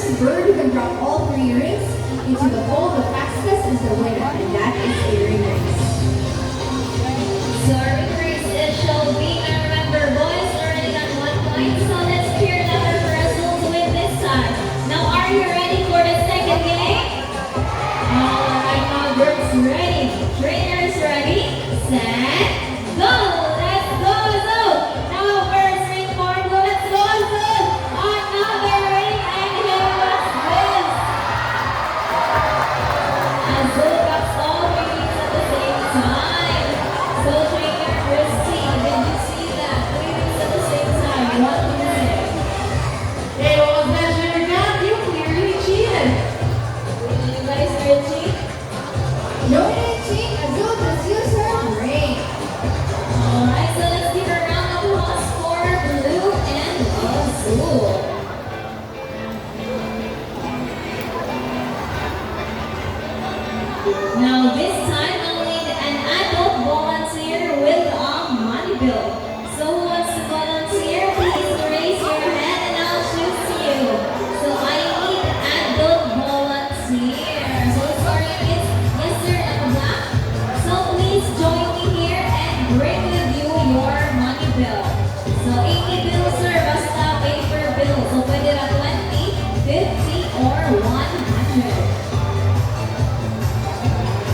first bird who can drop all three earrings into the bowl the fastest is the winner, and that is earring race. So our ring race is shall be. Now remember, boys already got 1 point, so let's hear number for us to win this time. Now, are you ready for the second game? Alright, now birds ready, trainers ready, set, go! Let's go, go! Now birds ring for blue, let's go, go! Another ring, and here was this. Azul got all rings at the same time. So trainer Christy, did you see that? 3 rings at the same time. What do you say? It was that sugar cat, you clearly cheated. You guys did cheat? No, we didn't cheat. Azul just used her ring. Alright, so let's give a round of applause for Blue and Azul. Now this time I'll need an adult volunteer with a money bill. So who wants to volunteer? Please raise your hand and I'll choose you. So I need adult volunteer. So sorry kids, yes sir, I'm black. So please join me here and bring with you your money bill. So 80 bills sir, basta paper bill. So pwede na 20, 50 or 100.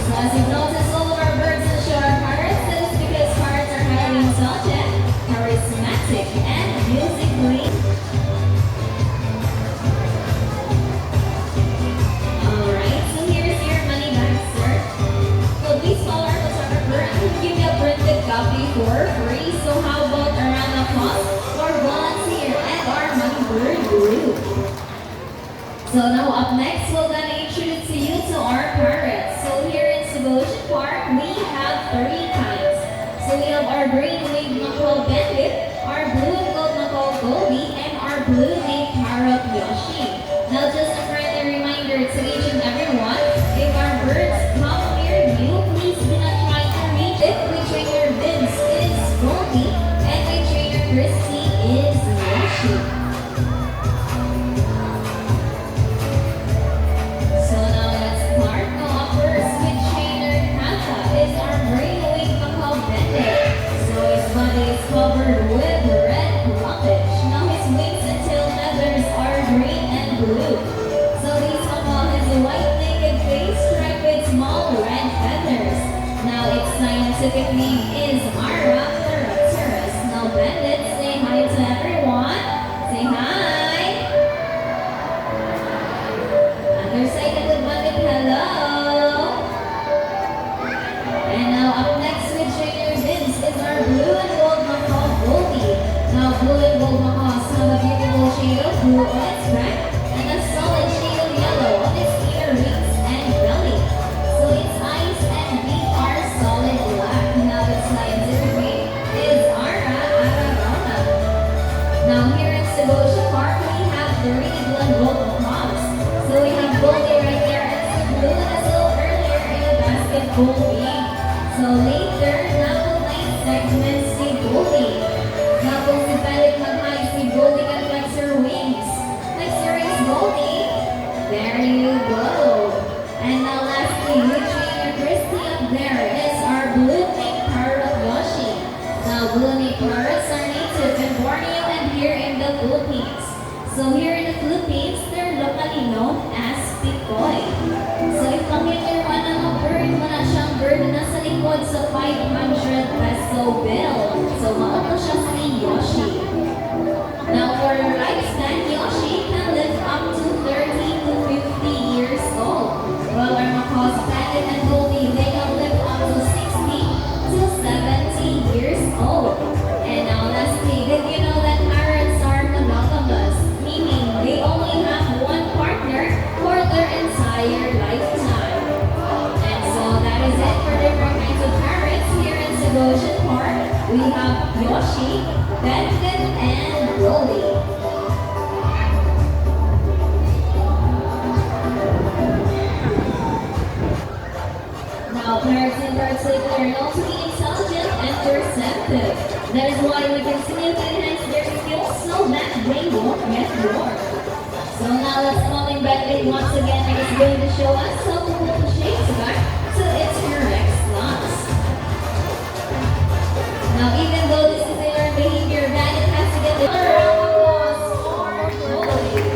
So as you've noticed, all of our birds and show our parrots. That is because parrots are highly intelligent, charismatic, and musically. Alright, so here's your money back, sir. So please follow our photographer and give me a printed copy for free. So how about a round of applause for volunteer and our money bird group? So now up next, we're gonna introduce you to our parrots. So here in Ocean Park, we have 3 kinds. So we have our green winged macaw bandit, our blue and gold macaw goby, and our blue named parrot Yoshi. Now just a friendly reminder to each and everyone, if our birds come near you, please do not try to reach it. We trainer Vince is Goldie, and we trainer Christy is Yoshi. So now let's start. Now up first with trainer Kata is our green winged macaw bandit. So his body is covered with red plumage. Now his wings and tail feathers are green and blue. So this macaw has a white naked face striped with small red feathers. Now its scientific name is Araptoraptorus. Now bandits, say hi to everyone. Say hi. Other side of the bandit, hello. And now up next with trainer Vince is our blue and gold macaw Goldie. Now blue and gold macaws have a beautiful shade of blue on its back and a solid shade of yellow on its ear, wings, and belly. So its eyes and beak are solid black. Now its scientific name is Arararona. Now here in Cebu Park, we have 3 blue and gold macaws. So we have Goldie right there and some blue and a little earlier in a basketball game. So later, double night segments si Goldie. Now kung si Balik mag-high, si Goldie can flex her wings. Flex your wings, Goldie. There you go. And now lastly, we trainer Christy up there is our blue named parrot Yoshi. Now blue named parrots are native in Borneo and here in the Philippines. So here in the Philippines, they're locally known as Pikoy. So if makita mo ng bird mo na siyang bird na nasa likod sa 500 peso bill. So mauna siya si Yoshi. Now for your lifespan, Yoshi can live up to 30 to 50 years old. While our macaws, bandit and goldie, they can live up to 60 to 70 years old. And now lastly, did you know that parrots are monogamous? Meaning they only have one partner for their entire lifetime. And so that is it for different kinds of parrots here in Ocean Park. We have Yoshi, Bandit, and Goldie. Now parrots in particular are known to be intelligent and perceptive. That is why we continue to enhance their skills so that they won't get bored. So now let's call Bentley once again is going to show us how to pull the shapes back to its correct slots. Now, even though this is a learned behavior, Bandit has to get the round of applause for Goldie.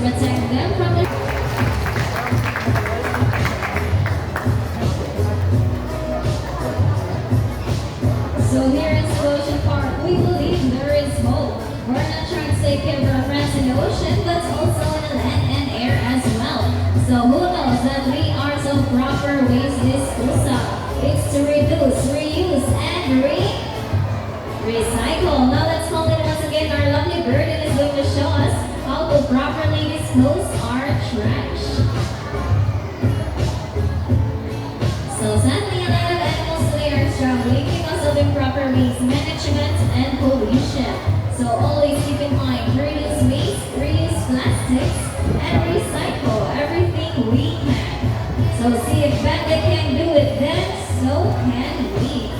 protect them from the So here in Ocean Park, we believe there is hope. We're not trying to take care of our friends in the ocean, but also in the land and air as well. So who knows that we are some proper ways disposal. It's to reduce, reuse, and recycle. Now let's hold it once again. Our lovely bird is going to show us how to properly dispose our trash. So sadly, a lot of animals today are struggling because of improper waste management and pollution. So always keep in mind, reduce waste, reuse plastics, and recycle everything we can. So see if Bandit can do it, then so can we.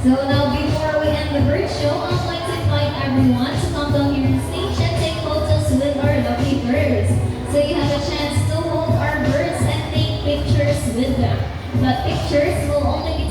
So now before we end the bird show, I'd like to invite everyone to come down here on stage and take photos with our lovely birds. So you have a chance to hold our birds and take pictures with them. But pictures will only be